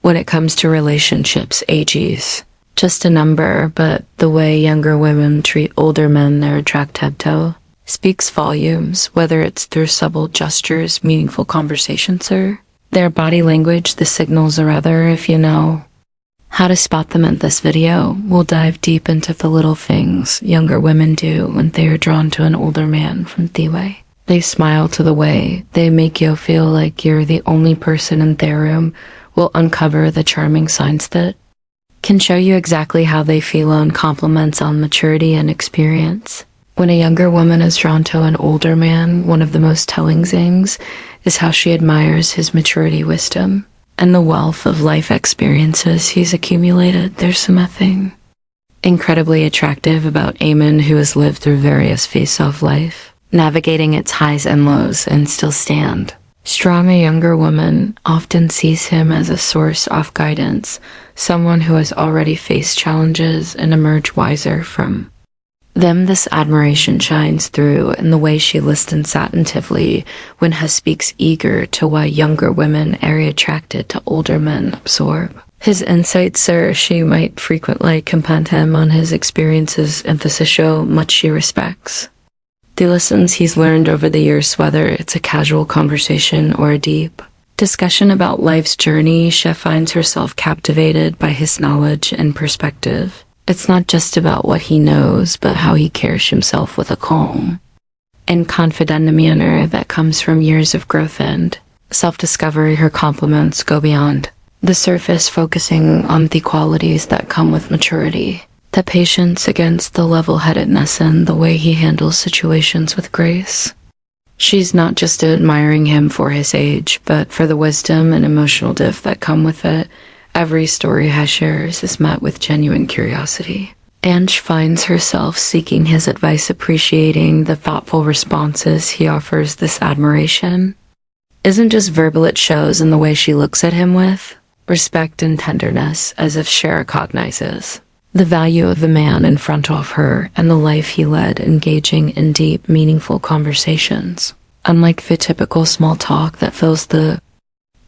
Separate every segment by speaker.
Speaker 1: When it comes to relationships, age is just a number, but the way younger women treat older men they're attracted to speaks volumes, whether it's through subtle gestures, meaningful conversations, or their body language. The signals are other. If you know how to spot them in this video, we'll dive deep into the little things younger women do when they are drawn to an older man from the way they smile to the way they make you feel like you're the only person in their room. Will uncover the charming signs that can show you exactly how they feel on compliments on maturity and experience. When a younger woman is drawn to an older man, one of the most telling things is how she admires his maturity, wisdom, and the wealth of life experiences he's accumulated. There's something incredibly attractive about a man who has lived through various phases of life, navigating its highs and lows, and still stand strong. A younger woman often sees him as a source of guidance, someone who has already faced challenges and emerged wiser from them. This admiration shines through in the way she listens attentively when he speaks, eager to why younger women are attracted to older men, absorb his insights, or she might frequently comment him on his experiences, emphasis show much she respects the lessons he's learned over the years, whether it's a casual conversation or a deep discussion about life's journey. She finds herself captivated by his knowledge and perspective. It's not just about what he knows, but how he carries himself with a calm and confident manner that comes from years of growth and self-discovery. Her compliments go beyond the surface, focusing on the qualities that come with maturity, the patience against the level-headedness, and the way he handles situations with grace. She's not just admiring him for his age, but for the wisdom and emotional depth that come with it. Every story he shares is met with genuine curiosity, and she finds herself seeking his advice, appreciating the thoughtful responses he offers. This admiration isn't just verbal, it shows in the way she looks at him with respect and tenderness, as if she recognizes the value of the man in front of her and the life he led, engaging in deep, meaningful conversations. Unlike the typical small talk that fills the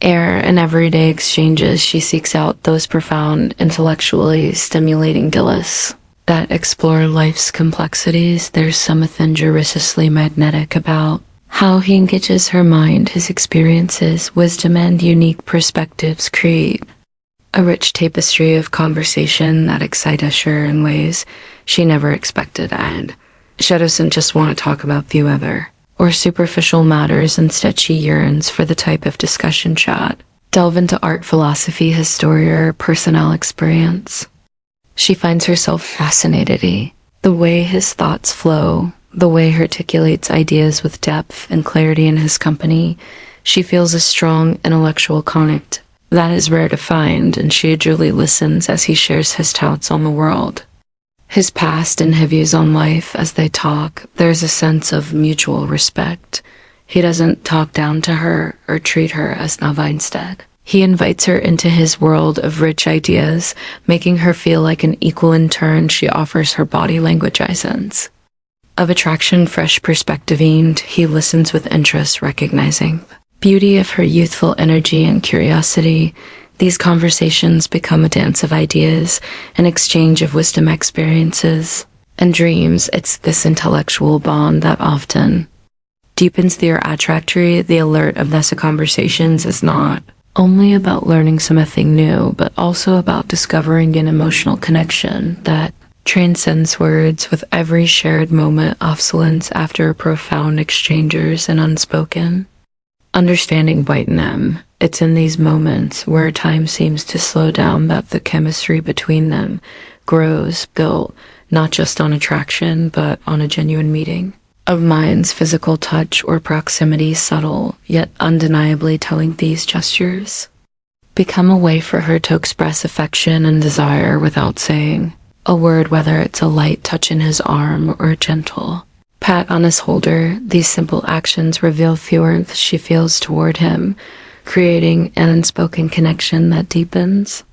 Speaker 1: air in everyday exchanges, she seeks out those profound, intellectually stimulating dialogues that explore life's complexities. There's something irresistibly magnetic about how he engages her mind. His experiences, wisdom, and unique perspectives create a rich tapestry of conversation that excites her in ways she never expected, and she doesn't just want to talk about the weather or superficial matters. Instead, she yearns for the type of discussion chat delve into art, philosophy, history, or personal experience. She finds herself fascinated by the way his thoughts flow, the way he articulates ideas with depth and clarity in his company. She feels a strong intellectual connect that is rare to find, and she eagerly listens as he shares his thoughts on the world, his past, and his views on life. As they talk, there's a sense of mutual respect. He doesn't talk down to her or treat her as novice. Instead, he invites her into his world of rich ideas, making her feel like an equal. In turn, she offers her body language essence of attraction, fresh perspective, and he listens with interest, recognizing the beauty of her youthful energy and curiosity. These conversations become a dance of ideas, an exchange of wisdom, experiences, and dreams. It's this intellectual bond that often deepens their attractory. The alert of these conversations is not only about learning something new, but also about discovering an emotional connection that transcends words. With every shared moment of silence after profound exchanges and unspoken understanding whiten them. It's in these moments where time seems to slow down that the chemistry between them grows, built not just on attraction, but on a genuine meeting of minds. Physical touch or proximity, subtle yet undeniably telling, these gestures become a way for her to express affection and desire without saying a word, whether it's a light touch in his arm or a gentle pat on his shoulder. These simple actions reveal the warmth she feels toward him, creating an unspoken connection that deepens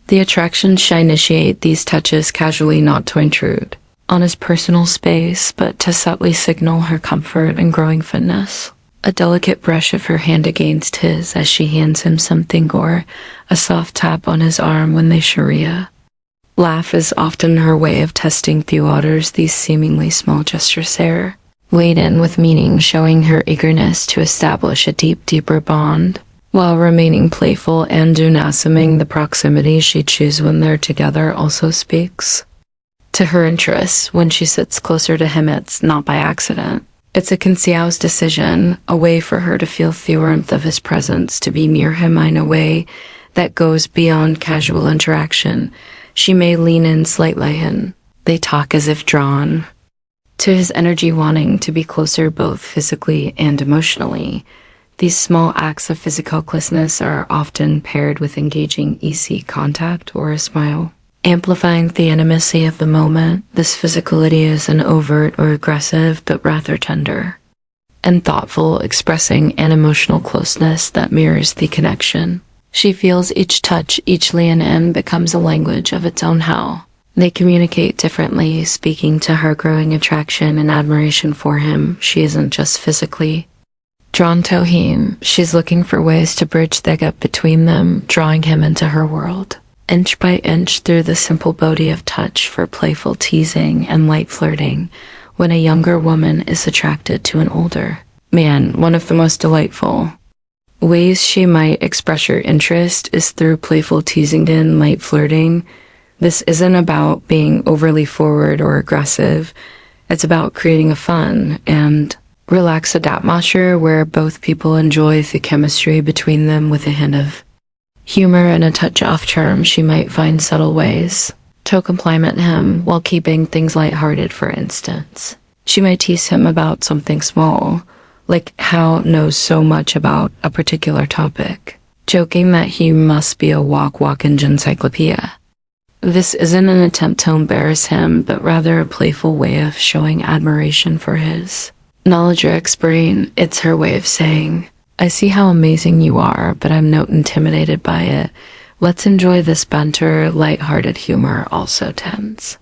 Speaker 1: the attraction. She initiate these touches casually, not to intrude on his personal space, but to subtly signal her comfort and growing fitness. A delicate brush of her hand against his as she hands him something, or a soft tap on his arm when they sharia. Laugh is often her way of testing the waters. These seemingly small gestures are laden with meaning, showing her eagerness to establish a deeper bond, while remaining playful and assuming the proximity she chooses when they're together also speaks to her interests. When she sits closer to him, it's not by accident. It's a conscious decision, a way for her to feel the warmth of his presence, to be near him in a way that goes beyond casual interaction. She may lean in slightly and they talk as if drawn to his energy, wanting to be closer both physically and emotionally. These small acts of physical closeness are often paired with engaging eye contact or a smile, amplifying the intimacy of the moment. This physicality isn't overt or aggressive, but rather tender and thoughtful, expressing an emotional closeness that mirrors the connection she feels. Each touch, each lean in becomes a language of its own. How they communicate differently, speaking to her growing attraction and admiration for him. She isn't just physically drawn to him, she's looking for ways to bridge the gap between them, drawing him into her world, inch by inch, through the simple body of touch, for playful teasing and light flirting. When a younger woman is attracted to an older man, one of the most delightful ways she might express her interest is through playful teasing and light flirting. This isn't about being overly forward or aggressive. It's about creating a fun and relaxed atmosphere where both people enjoy the chemistry between them. With a hint of humor and a touch off charm, she might find subtle ways to compliment him while keeping things lighthearted. For instance, she might tease him about something small, like how knows so much about a particular topic, joking that he must be a walking encyclopedia. This isn't an attempt to embarrass him, but rather a playful way of showing admiration for his knowledge or experience. It's her way of saying, I see how amazing you are, but I'm not intimidated by it. Let's enjoy this banter. Light-hearted humor also tends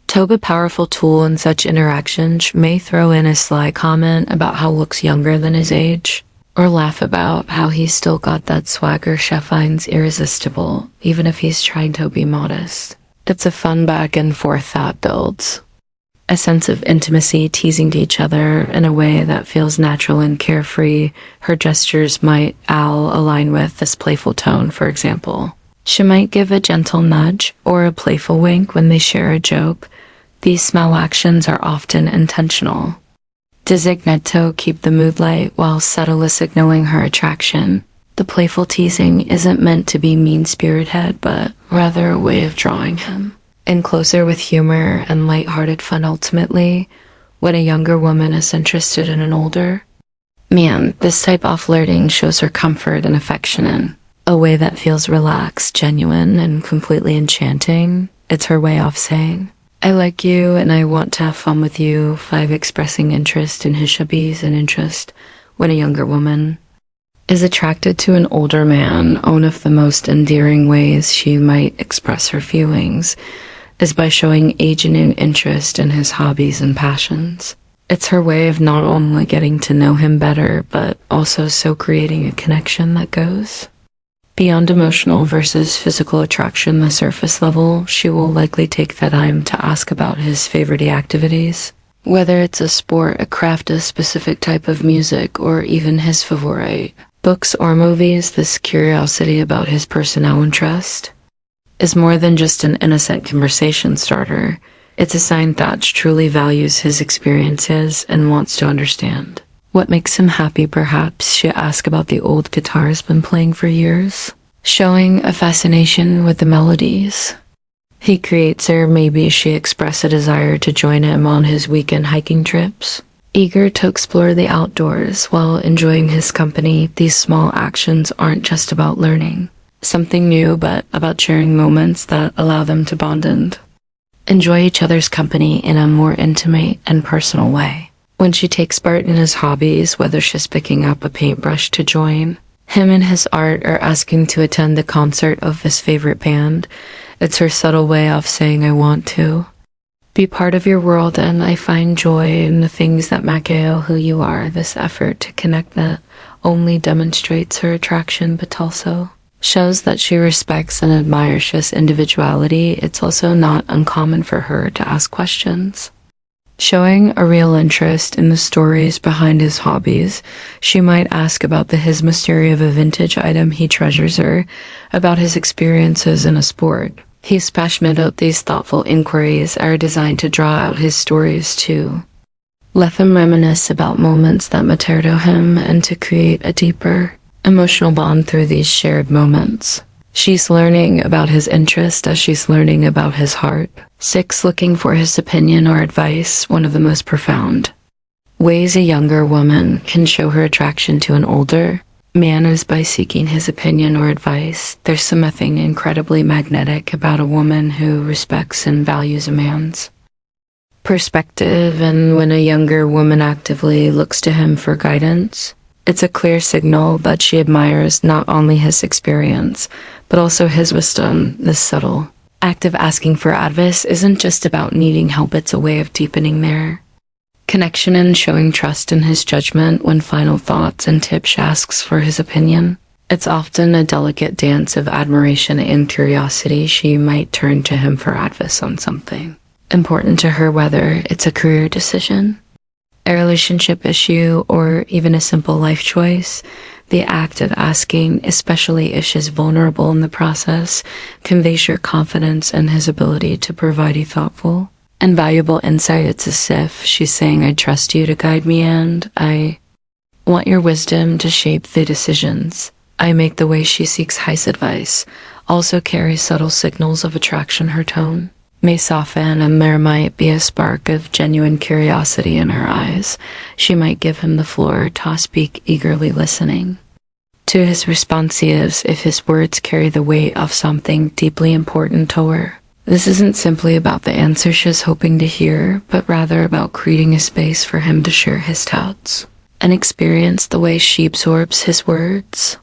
Speaker 1: to be a powerful tool in such interactions. She may throw in a sly comment about how looks younger than his age, or laugh about how he's still got that swagger she finds irresistible, even if he's trying to be modest. It's a fun back and forth that builds a sense of intimacy, teasing to each other in a way that feels natural and carefree. Her gestures might align with this playful tone. For example, she might give a gentle nudge or a playful wink when they share a joke. These small actions are often intentional, designed to keep the mood light while subtly signaling her attraction. The playful teasing isn't meant to be mean-spirited, but rather a way of drawing him in closer with humor and light-hearted fun. Ultimately, when a younger woman is interested in an older man, this type of flirting shows her comfort and affection in a way that feels relaxed, genuine, and completely enchanting. It's her way of saying, I like you and I want to have fun with you. 5. Expressing interest in his hobbies and interest. When a younger woman is attracted to an older man, one of the most endearing ways she might express her feelings is by showing a genuine interest in his hobbies and passions. It's her way of not only getting to know him better, but also creating a connection that goes beyond emotional versus physical attraction. The surface level, she will likely take the time to ask about his favorite activities, whether it's a sport, a craft, a specific type of music, or even his favorite books or movies. This curiosity about his personal interest is more than just an innocent conversation starter. It's a sign that she truly values his experiences and wants to understand what makes him happy. Perhaps she asks about the old guitar he's been playing for years, showing a fascination with the melodies he creates, or maybe she expressed a desire to join him on his weekend hiking trips, eager to explore the outdoors while enjoying his company. These small actions aren't just about learning something new, but about sharing moments that allow them to bond and enjoy each other's company in a more intimate and personal way. When she takes part in his hobbies, whether she's picking up a paintbrush to join him in his art or asking to attend the concert of his favorite band, it's her subtle way of saying, I want to Be part of your world, and I find joy in the things that make you who you are. This effort to connect not only demonstrates her attraction, but also shows that she respects and admires his individuality. It's also not uncommon for her to ask questions. Showing a real interest in the stories behind his hobbies, she might ask about his mystery of a vintage item he treasures, or about his experiences in a sport. He's passionate about these thoughtful inquiries are designed to draw out his stories too. Let them reminisce about moments that matter to him and to create a deeper emotional bond through these shared moments. She's learning about his interest as she's learning about his heart. 6. Looking for his opinion or advice. One of the most profound ways a younger woman can show her attraction to an older man is by seeking his opinion or advice. There's something incredibly magnetic about a woman who respects and values a man's perspective, and when a younger woman actively looks to him for guidance, it's a clear signal that she admires not only his experience, but also his wisdom. This subtle act of asking for advice isn't just about needing help, it's a way of deepening their connection and showing trust in his judgment. When final thoughts and tips she asks for his opinion, it's often a delicate dance of admiration and curiosity. She might turn to him for advice on something important to her, whether it's a career decision, a relationship issue, or even a simple life choice. The act of asking, especially if she's vulnerable in the process, conveys your confidence in his ability to provide you thoughtful and valuable insight. It's as if she's saying, I trust you to guide me, and I want your wisdom to shape the decisions I make. The way she seeks his advice also carries subtle signals of attraction. Her tone may soften, and there might be a spark of genuine curiosity in her eyes. She might give him the floor to speak, eagerly listening to his responses if his words carry the weight of something deeply important to her. This isn't simply about the answer she's hoping to hear, but rather about creating a space for him to share his doubts and experience the way she absorbs his words.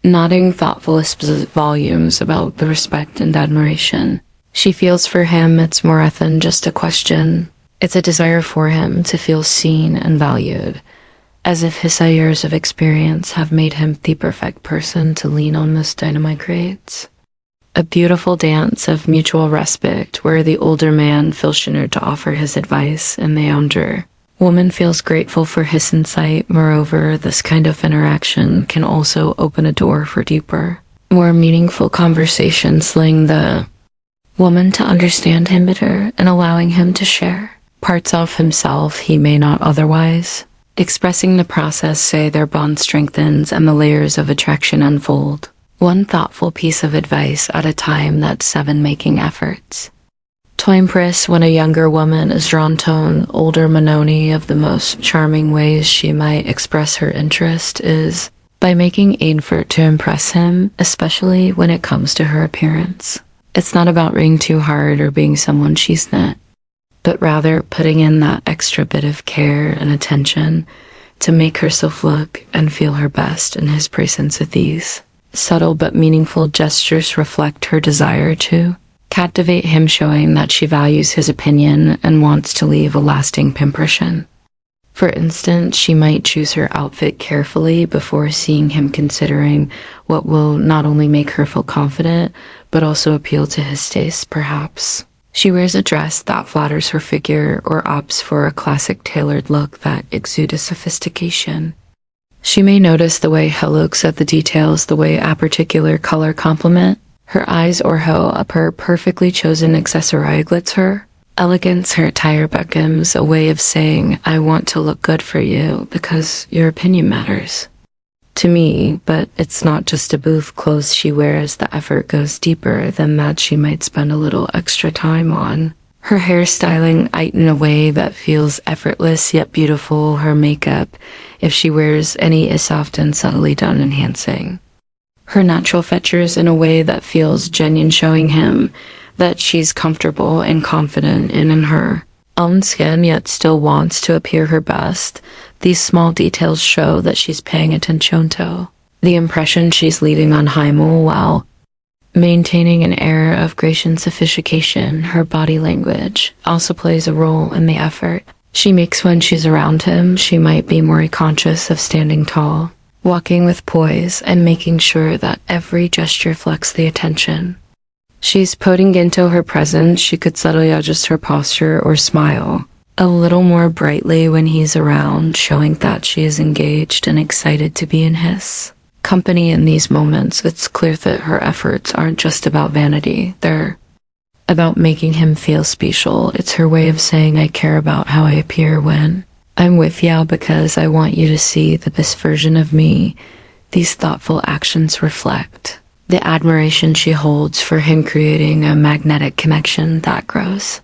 Speaker 1: Nodding thoughtful volumes about the respect and admiration she feels for him. It's more than just a question. It's a desire for him to feel seen and valued, as if his years of experience have made him the perfect person to lean on. This dynamic creates a beautiful dance of mutual respect, where the older man feels honored to offer his advice and the younger woman feels grateful for his insight. Moreover, this kind of interaction can also open a door for deeper, more meaningful conversations, allowing the woman to understand him better and allowing him to share parts of himself he may not otherwise expressing. The process, say, their bond strengthens and the layers of attraction unfold, one thoughtful piece of advice at a time. That's 7. Making efforts to impress. When a younger woman is drawn to an older man, of the most charming ways she might express her interest is by making an effort to impress him, especially when it comes to her appearance. It's not about being too hard or being someone she's not, but rather putting in that extra bit of care and attention to make herself look and feel her best in his presence. These subtle but meaningful gestures reflect her desire to captivate him, showing that she values his opinion and wants to leave a lasting impression. For instance, she might choose her outfit carefully before seeing him, considering what will not only make her feel confident, but also appeal to his taste. Perhaps she wears a dress that flatters her figure or opts for a classic tailored look that exudes sophistication. She may notice the way he looks at the details, the way a particular color complement her eyes, or how a perfectly chosen accessory glitz her elegance. Her attire becomes a way of saying, I want to look good for you because your opinion matters to me. But it's not just a booth clothes she wears. The effort goes deeper than that. She might spend a little extra time on her hairstyling in a way that feels effortless yet beautiful. Her makeup, if she wears any, is soft and subtly done, enhancing her natural features in a way that feels genuine, showing him that she's comfortable and confident in her own skin, yet still wants to appear her best. These small details show that she's paying attention to the impression she's leaving on Heimel, while Maintaining an air of grace and sophistication, her body language also plays a role in the effort she makes when she's around him. She might be more conscious of standing tall, walking with poise, and making sure that every gesture reflects the attention. She's putting into her presence. She could subtly adjust her posture or smile a little more brightly when he's around, showing that she is engaged and excited to be in his company in these moments. It's clear that her efforts aren't just about vanity. They're about making him feel special. It's her way of saying, I care about how I appear when I'm with you because I want you to see the best version of me. These thoughtful actions reflect the admiration she holds for him, creating a magnetic connection that grows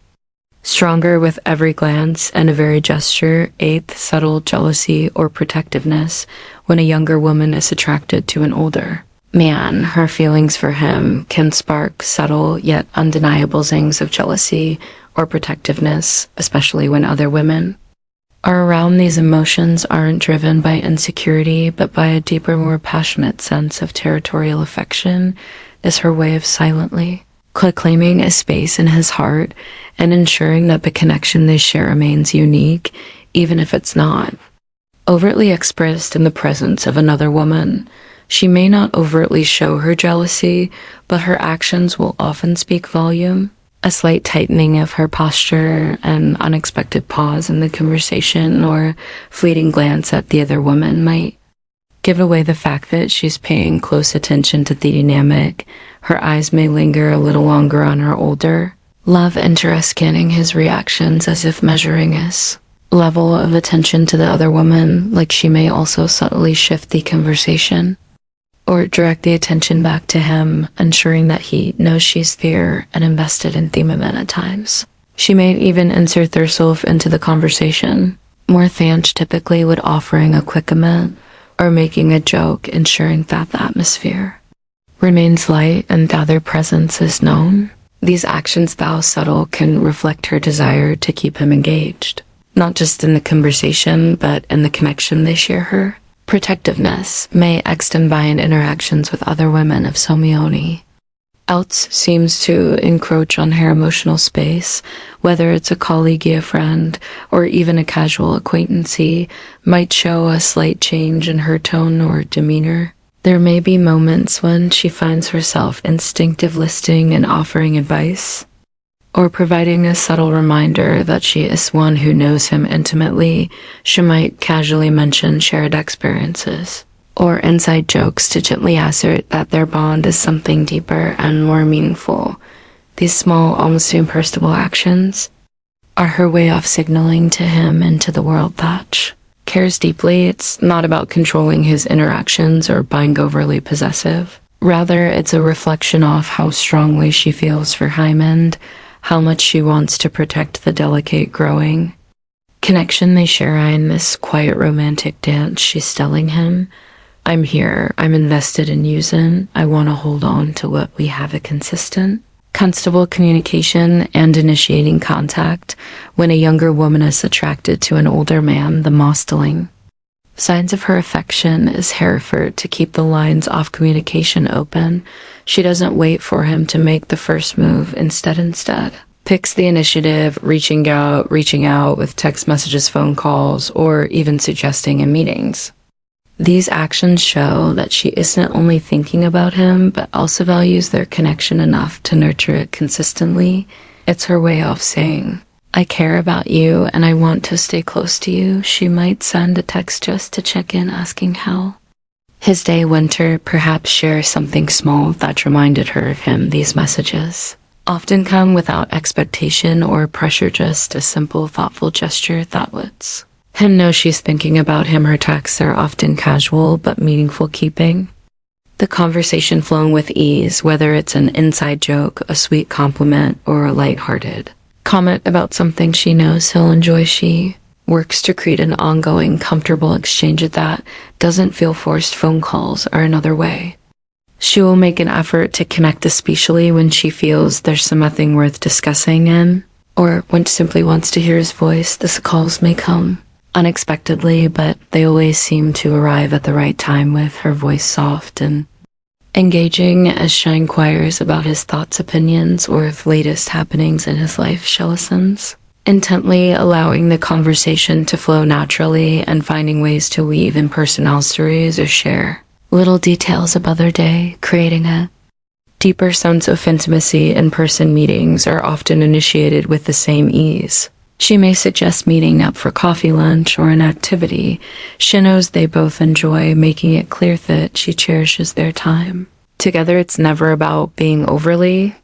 Speaker 1: stronger with every glance and a very gesture. Eighth, subtle jealousy or protectiveness. When a younger woman is attracted to an older man, her feelings for him can spark subtle yet undeniable zings of jealousy or protectiveness, especially when other women are around. These emotions aren't driven by insecurity, but by a deeper, more passionate sense of territorial affection. Is her way of silently claiming a space in his heart and ensuring that the connection they share remains unique, even if it's not overtly expressed in the presence of another woman. She may not overtly show her jealousy, but her actions will often speak volume. A slight tightening of her posture, an unexpected pause in the conversation, or fleeting glance at the other woman might give away the fact that she's paying close attention to the dynamic. Her eyes may linger a little longer on her older love interest, scanning his reactions as if measuring his level of attention to the other woman. Like she may also subtly shift the conversation or direct the attention back to him, ensuring that he knows she's there and invested in the moment at times. She may even insert herself into the conversation, more Thanch typically would, offering a quick comment or making a joke, ensuring that the atmosphere remains light and that their presence is known. These actions, though subtle, can reflect her desire to keep him engaged, not just in the conversation, but in the connection they share. Her protectiveness may extend beyond interactions with other women if someone else seems to encroach on her emotional space, whether it's a colleague, a friend, or even a casual acquaintance. He might show a slight change in her tone or demeanor. There may be moments when she finds herself instinctively listening and offering advice, or providing a subtle reminder that she is one who knows him intimately. She might casually mention shared experiences or inside jokes to gently assert that their bond is something deeper and more meaningful. These small, almost imperceptible actions are her way of signaling to him and to the world that she cares deeply. It's not about controlling his interactions or being overly possessive. Rather, it's a reflection of how strongly she feels for him and how much she wants to protect the delicate, growing connection they share. In this quiet, romantic dance, she's telling him, I'm here, I'm invested in using, I want to hold on to what we have. A consistent, constable communication and initiating contact. When a younger woman is attracted to an older man, the most telling signs of her affection is her effort to keep the lines of communication open. She doesn't wait for him to make the first move. Instead picks the initiative, reaching out with text messages, phone calls, or even suggesting in meetings. These actions show that she isn't only thinking about him, but also values their connection enough to nurture it consistently. It's her way of saying, I care about you and I want to stay close to you. She might send a text just to check in, asking how his day went, or perhaps share something small that reminded her of him. These messages often come without expectation or pressure, just a simple, thoughtful gesture that lets him know she's thinking about him. Her texts are often casual but meaningful, keeping the conversation flowing with ease, whether it's an inside joke, a sweet compliment, or a lighthearted comment about something she knows he'll enjoy. She works to create an ongoing, comfortable exchange that doesn't feel forced. Phone calls are another way. She will make an effort to connect, especially when she feels there's something worth discussing in, or when she simply wants to hear his voice. These calls may come unexpectedly, but they always seem to arrive at the right time, with her voice soft and engaging as she inquires about his thoughts, opinions, or if latest happenings in his life she listens, intently allowing the conversation to flow naturally and finding ways to weave in personal stories or share little details about their day, creating a deeper sense of intimacy. In-person meetings are often initiated with the same ease. She may suggest meeting up for coffee, lunch, or an activity she knows they both enjoy, making it clear that she cherishes their time. Together, it's never about being overly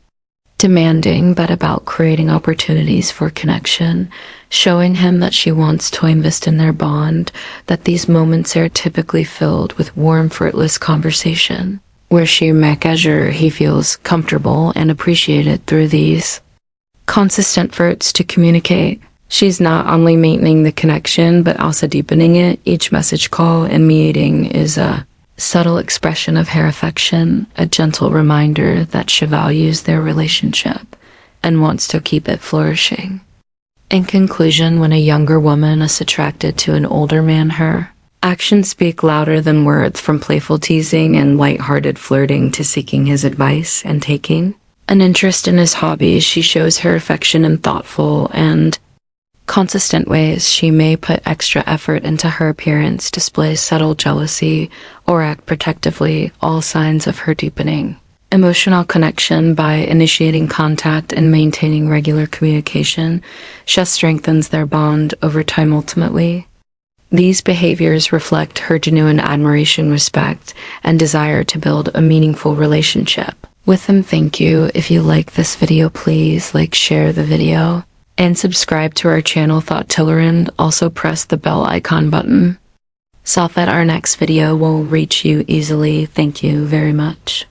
Speaker 1: demanding, but about creating opportunities for connection, showing him that she wants to invest in their bond, that these moments are typically filled with warm, fruitless conversation, where she make sure he feels comfortable and appreciated through these consistent efforts to communicate. She's not only maintaining the connection, but also deepening it. Each message, call, and meeting is a subtle expression of her affection, a gentle reminder that she values their relationship and wants to keep it flourishing. In conclusion, when a younger woman is attracted to an older man, her actions speak louder than words, from playful teasing and light-hearted flirting to seeking his advice and taking an interest in his hobbies. She shows her affection in thoughtful and consistent ways. She may put extra effort into her appearance, display subtle jealousy, or act protectively, all signs of her deepening emotional connection. By initiating contact and maintaining regular communication, she strengthens their bond over time. Ultimately, these behaviors reflect her genuine admiration, respect, and desire to build a meaningful relationship with him. Thank you. If you like this video, please like, share the video, and subscribe to our channel Thought Tiller, and also press the bell icon button so that our next video will reach you easily. Thank you very much.